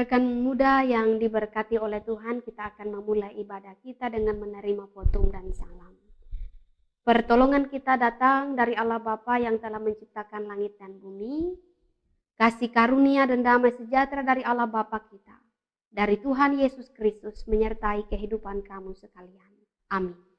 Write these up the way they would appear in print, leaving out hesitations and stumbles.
Rekan muda yang diberkati oleh Tuhan, kita akan memulai ibadah kita dengan menerima potong dan salam. Pertolongan kita datang dari Allah Bapa yang telah menciptakan langit dan bumi. Kasih karunia dan damai sejahtera dari Allah Bapa kita, dari Tuhan Yesus Kristus menyertai kehidupan kamu sekalian. Amin.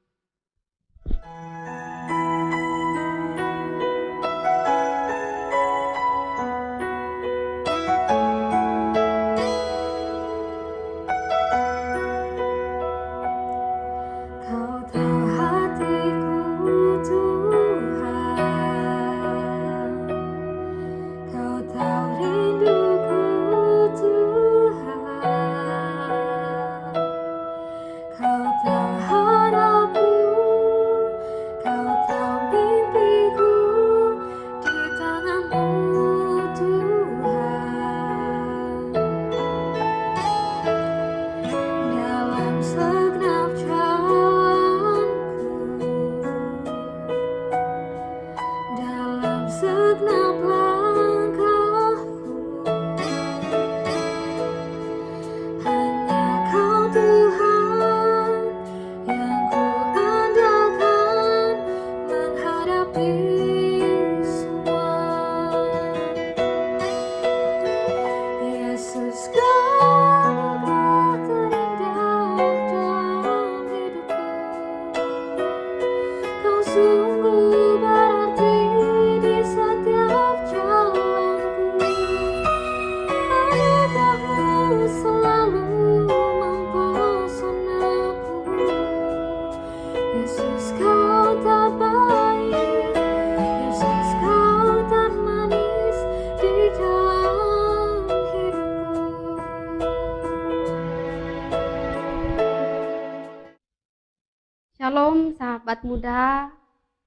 Shalom sahabat muda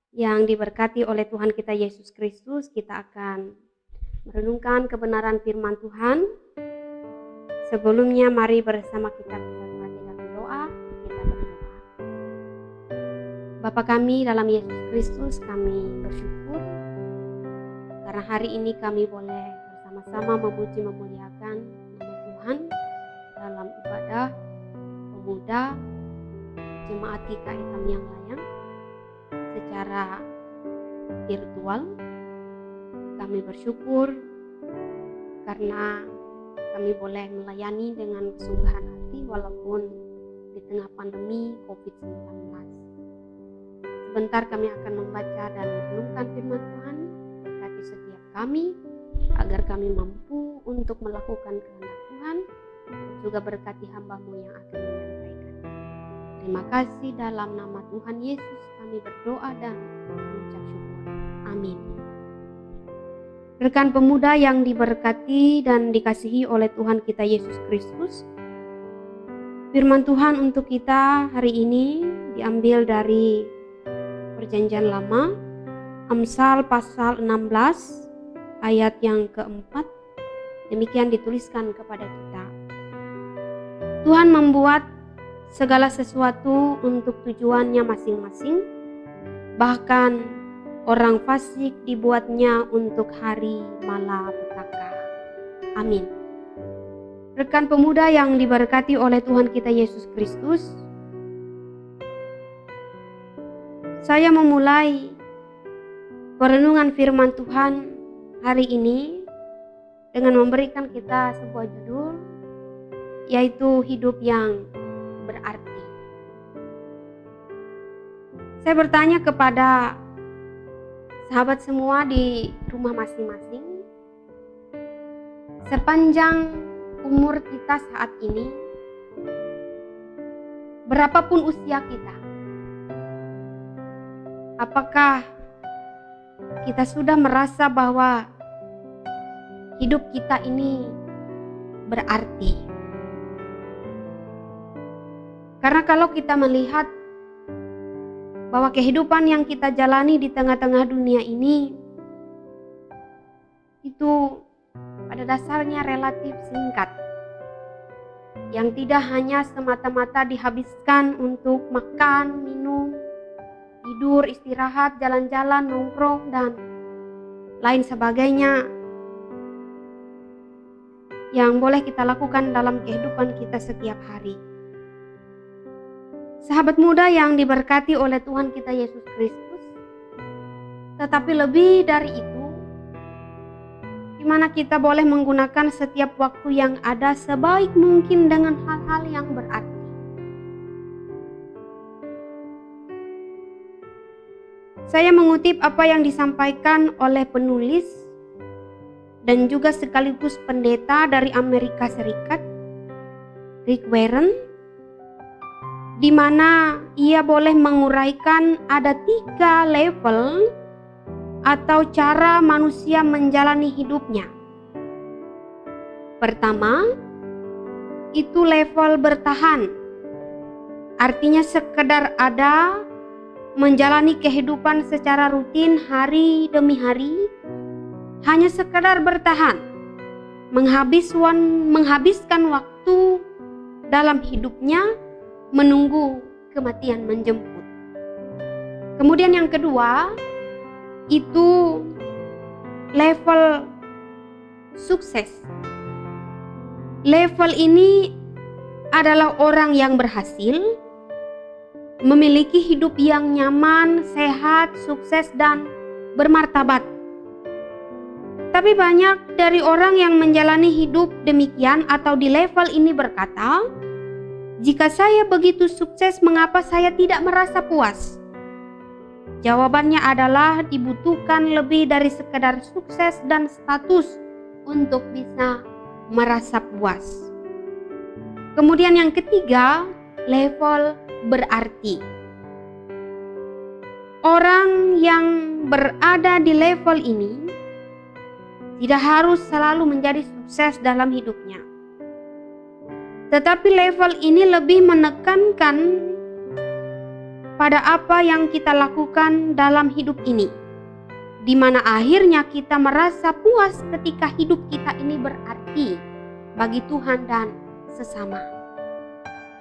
yang diberkati oleh Tuhan kita Yesus Kristus. Kita akan merenungkan kebenaran firman Tuhan. Sebelumnya mari bersama kita bersatu hati dalam doa. Kita berdoa. Bapa kami dalam Yesus Kristus, kami bersyukur karena hari ini kami boleh bersama-sama memuji memuliakan nama Tuhan dalam ibadah pemuda Jemaat GKI yang Layang secara virtual. Kami bersyukur karena kami boleh melayani dengan kesungguhan hati walaupun di tengah pandemi COVID-19. Sebentar kami akan membaca dan merenungkan firman Tuhan. Berkati setiap kami agar kami mampu untuk melakukan kehendak Tuhan, juga berkati hamba-Mu yang akan menyampaikan. Terima kasih, dalam nama Tuhan Yesus kami berdoa dan mengucap syukur. Amin. Rekan pemuda yang diberkati dan dikasihi oleh Tuhan kita Yesus Kristus, firman Tuhan untuk kita hari ini diambil dari Perjanjian Lama, Amsal pasal 16 ayat yang keempat. Demikian dituliskan kepada kita. Tuhan membuat segala sesuatu untuk tujuannya masing-masing, bahkan orang fasik dibuatnya untuk hari malapetaka. Amin. Rekan pemuda yang diberkati oleh Tuhan kita Yesus Kristus, saya memulai perenungan firman Tuhan hari ini dengan memberikan kita sebuah judul, yaitu hidup yang berarti. Saya bertanya kepada sahabat semua di rumah masing-masing, sepanjang umur kita saat ini, berapapun usia kita, apakah kita sudah merasa bahwa hidup kita ini berarti? Karena kalau kita melihat bahwa kehidupan yang kita jalani di tengah-tengah dunia ini itu pada dasarnya relatif singkat, yang tidak hanya semata-mata dihabiskan untuk makan, minum, tidur, istirahat, jalan-jalan, nongkrong, dan lain sebagainya yang boleh kita lakukan dalam kehidupan kita setiap hari. Sahabat muda yang diberkati oleh Tuhan kita Yesus Kristus, tetapi lebih dari itu, di mana kita boleh menggunakan setiap waktu yang ada sebaik mungkin dengan hal-hal yang berarti. Saya mengutip apa yang disampaikan oleh penulis dan juga sekaligus pendeta dari Amerika Serikat, Rick Warren, di mana ia boleh menguraikan ada 3 level atau cara manusia menjalani hidupnya. Pertama, itu level bertahan. Artinya sekedar ada, menjalani kehidupan secara rutin hari demi hari, hanya sekedar bertahan, menghabiskan waktu dalam hidupnya menunggu kematian menjemput. Kemudian yang kedua, itu level sukses. Level ini adalah orang yang berhasil, memiliki hidup yang nyaman, sehat, sukses, dan bermartabat. Tapi banyak dari orang yang menjalani hidup demikian atau di level ini berkata, "Jika saya begitu sukses, mengapa saya tidak merasa puas?" Jawabannya adalah dibutuhkan lebih dari sekedar sukses dan status untuk bisa merasa puas. Kemudian yang ketiga, level berarti. Orang yang berada di level ini tidak harus selalu menjadi sukses dalam hidupnya. Tetapi level ini lebih menekankan pada apa yang kita lakukan dalam hidup ini, di mana akhirnya kita merasa puas ketika hidup kita ini berarti bagi Tuhan dan sesama.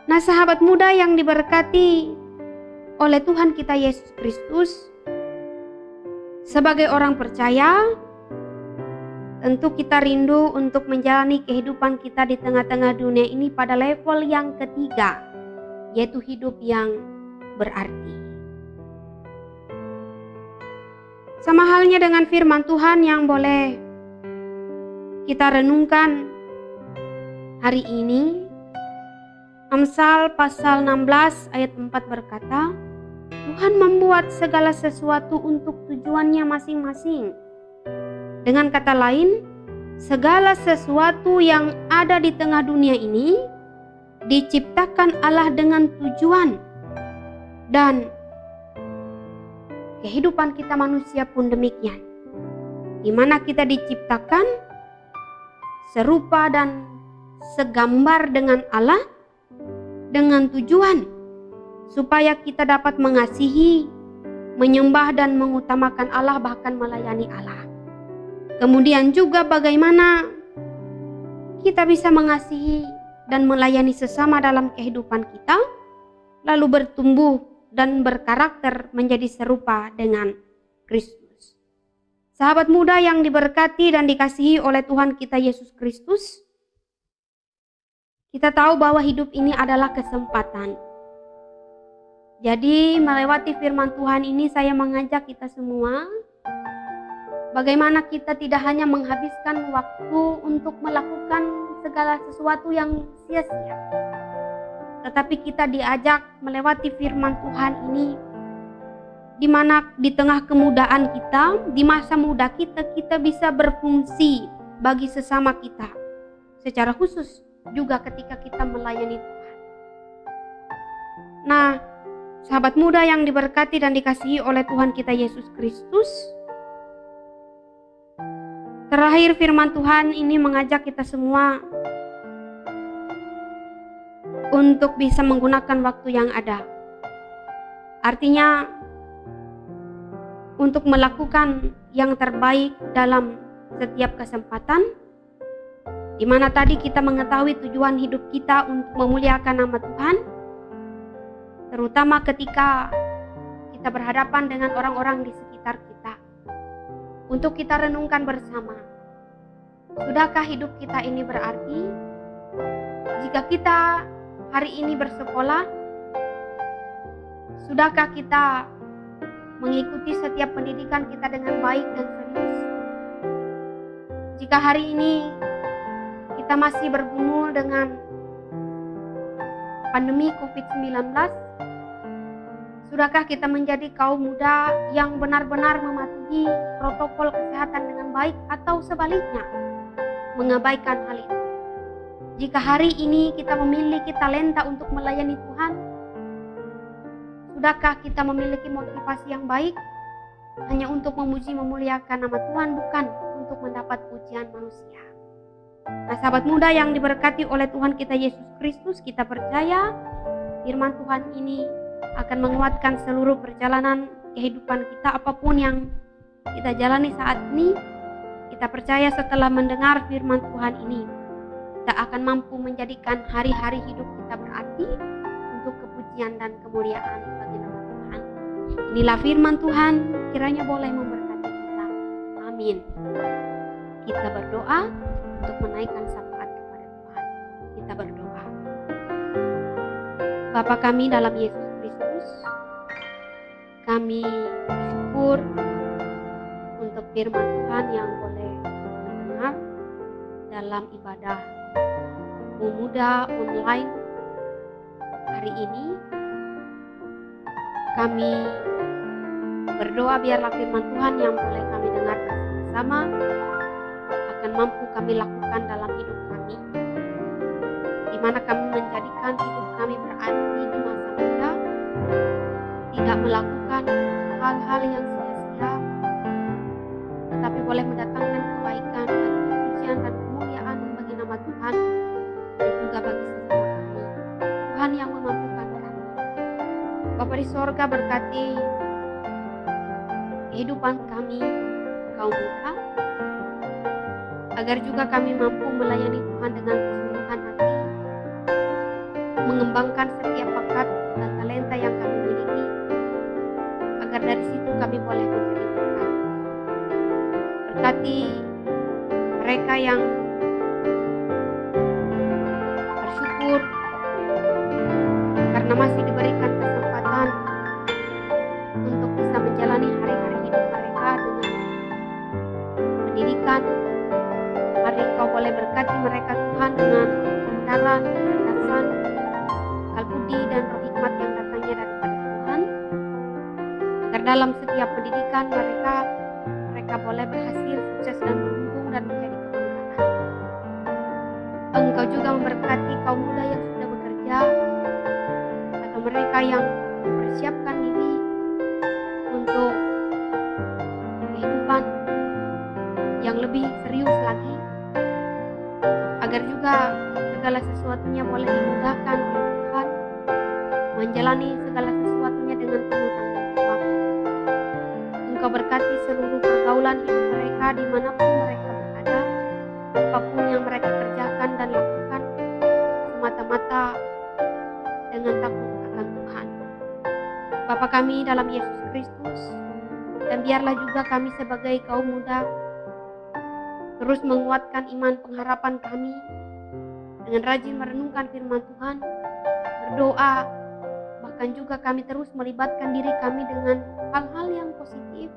Nah, sahabat muda yang diberkati oleh Tuhan kita Yesus Kristus, sebagai orang percaya, tentu kita rindu untuk menjalani kehidupan kita di tengah-tengah dunia ini pada level yang ketiga, yaitu hidup yang berarti. Sama halnya dengan firman Tuhan yang boleh kita renungkan hari ini, Amsal pasal 16 ayat 4 berkata, Tuhan membuat segala sesuatu untuk tujuannya masing-masing. Dengan kata lain, segala sesuatu yang ada di tengah dunia ini diciptakan Allah dengan tujuan. Dan kehidupan kita manusia pun demikian, di mana kita diciptakan serupa dan segambar dengan Allah dengan tujuan supaya kita dapat mengasihi, menyembah dan mengutamakan Allah, bahkan melayani Allah. Kemudian juga bagaimana kita bisa mengasihi dan melayani sesama dalam kehidupan kita, lalu bertumbuh dan berkarakter menjadi serupa dengan Kristus. Sahabat muda yang diberkati dan dikasihi oleh Tuhan kita Yesus Kristus, kita tahu bahwa hidup ini adalah kesempatan. Jadi melewati firman Tuhan ini saya mengajak kita semua bagaimana kita tidak hanya menghabiskan waktu untuk melakukan segala sesuatu yang sia-sia, tetapi kita diajak melewati firman Tuhan ini di mana di tengah kemudaan kita, di masa muda kita bisa berfungsi bagi sesama kita. Secara khusus juga ketika kita melayani Tuhan. Nah, sahabat muda yang diberkati dan dikasihi oleh Tuhan kita Yesus Kristus, terakhir firman Tuhan ini mengajak kita semua untuk bisa menggunakan waktu yang ada. Artinya untuk melakukan yang terbaik dalam setiap kesempatan, di mana tadi kita mengetahui tujuan hidup kita untuk memuliakan nama Tuhan, terutama ketika kita berhadapan dengan orang-orang di sekitar kita. Untuk kita renungkan bersama, sudahkah hidup kita ini berarti? Jika kita hari ini bersekolah, sudahkah kita mengikuti setiap pendidikan kita dengan baik dan serius? Jika hari ini kita masih bergumul dengan pandemi COVID-19, sudahkah kita menjadi kaum muda yang benar-benar mematuhi protokol kesehatan dengan baik, atau sebaliknya mengabaikan hal itu? Jika hari ini kita memiliki talenta untuk melayani Tuhan, sudahkah kita memiliki motivasi yang baik hanya untuk memuji memuliakan nama Tuhan, bukan untuk mendapat pujian manusia? Nah, sahabat muda yang diberkati oleh Tuhan kita Yesus Kristus, kita percaya firman Tuhan ini akan menguatkan seluruh perjalanan kehidupan kita, apapun yang kita jalani saat ini. Kita percaya setelah mendengar firman Tuhan ini, kita akan mampu menjadikan hari-hari hidup kita berarti untuk kepujian dan kemuliaan bagi nama Tuhan. Inilah firman Tuhan, kiranya boleh memberkati kita. Amin. Kita berdoa untuk menaikkan syafaat kepada Tuhan. Kita berdoa. Bapa kami dalam Yesus Kristus, kami bersyukur untuk firman Tuhan yang boleh mendengar dalam ibadah pemuda online hari ini. Kami berdoa biarlah firman Tuhan yang boleh kami dengar bersama-sama akan mampu kami lakukan dalam hidup kami, di mana kami menjadikan hidup kami berarti di masa muda, tidak melakukan hal-hal yang sia-sia, tetapi boleh mendatangkan kebaikan bagi pujian dan kemuliaan bagi nama Tuhan dan juga bagi sesama kami. Tuhan yang memampukan kami. Bapa di sorga, berkati kehidupan kami kaum muda, agar juga kami mampu melayani Tuhan dengan kesungguhan hati, mengembangkan setiap bakat dan talenta yang kami miliki, agar dari situ kami boleh menjadi berkat. Berkati mereka yang bersyukur karena masih diberikan kesempatan untuk bisa menjalani hari-hari hidup mereka dengan pendidikan. Mari Engkau boleh berkati mereka Tuhan dengan pintaran, kecerdasan, akal budi dan roh hikmat yang datangnya daripada Tuhan, agar dalam setiap pendidikan mereka boleh berhasil, sukses dan beruntung dan menjadi kebanggaan. Engkau juga memberkati kaum muda yang sudah bekerja, atau mereka yang mempersiapkan diri untuk kehidupan yang lebih serius lagi, agar juga segala sesuatunya boleh dimudahkan oleh Tuhan, menjalani segala sesuatunya dengan penuh tanggung jawab. Engkau berkati seluruh pergaulan hidup mereka dimanapun mereka berada, apapun yang mereka kerjakan dan lakukan, semata-mata dengan takut akan Tuhan. Bapa kami dalam Yesus Kristus, dan biarlah juga kami sebagai kaum muda terus menguatkan iman pengharapan kami dengan rajin merenungkan firman Tuhan, berdoa, Mampukan juga kami terus melibatkan diri kami dengan hal-hal yang positif,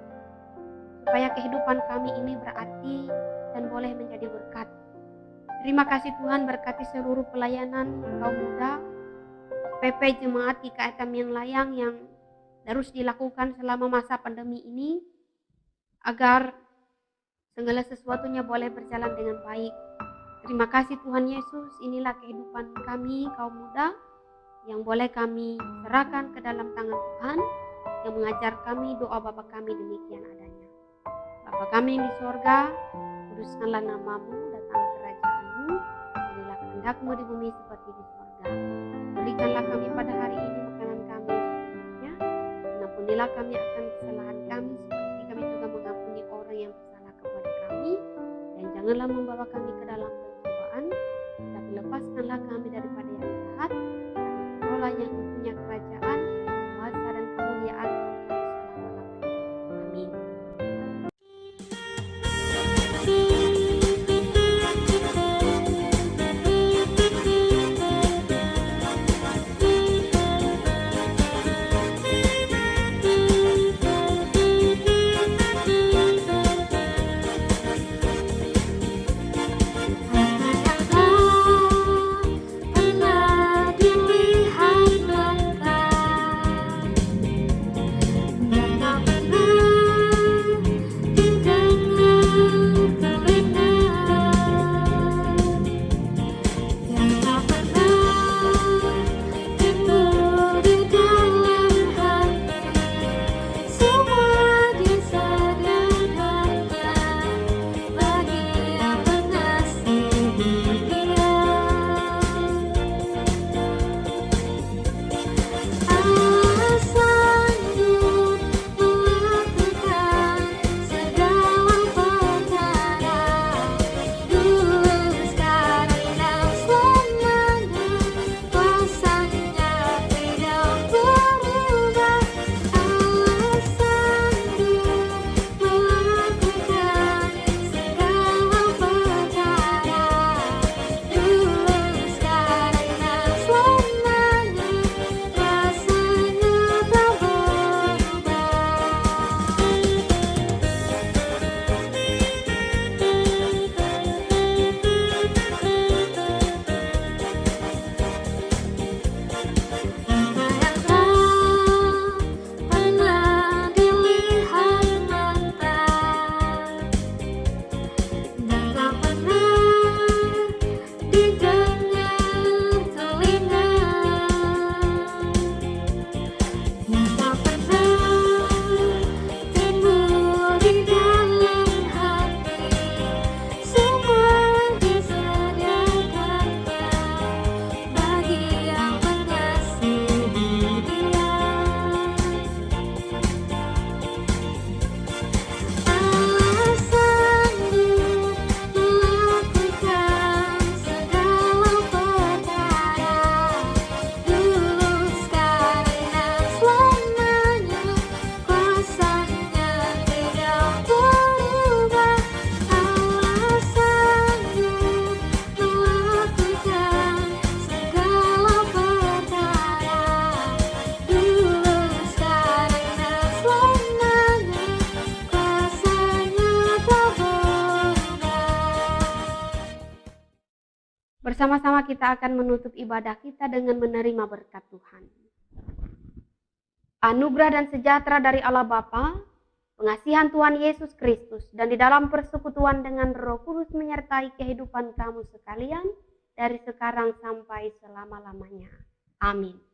supaya kehidupan kami ini berarti dan boleh menjadi berkat. Terima kasih Tuhan, berkati seluruh pelayanan kaum muda, PP Jemaat GKM yang Layang yang terus dilakukan selama masa pandemi ini, agar segala sesuatunya boleh berjalan dengan baik. Terima kasih Tuhan Yesus, inilah kehidupan kami kaum muda yang boleh kami serahkan ke dalam tangan Tuhan yang mengajar kami doa Bapa kami demikian adanya. Bapa kami yang di sorga, kuduskanlah namamu, datanglah kerajaanmu, jadilah kehendak-Mu di bumi seperti di sorga. Berikanlah kami pada hari ini makanan kami secukupnya, ampunilah kami akan kesalahan kami seperti kami juga mengampuni orang yang bersalah kepada kami, dan janganlah membawa kami ke dalam pencobaan, tapi lepaskanlah kami daripada yang jahat. Allah yang punya kerajaan, kuasa dan kemuliaan sampai selama-lamanya. Amin. Bersama-sama kita akan menutup ibadah kita dengan menerima berkat Tuhan. Anugerah dan sejahtera dari Allah Bapa, pengasihan Tuhan Yesus Kristus, dan di dalam persekutuan dengan Roh Kudus menyertai kehidupan kamu sekalian dari sekarang sampai selama-lamanya. Amin.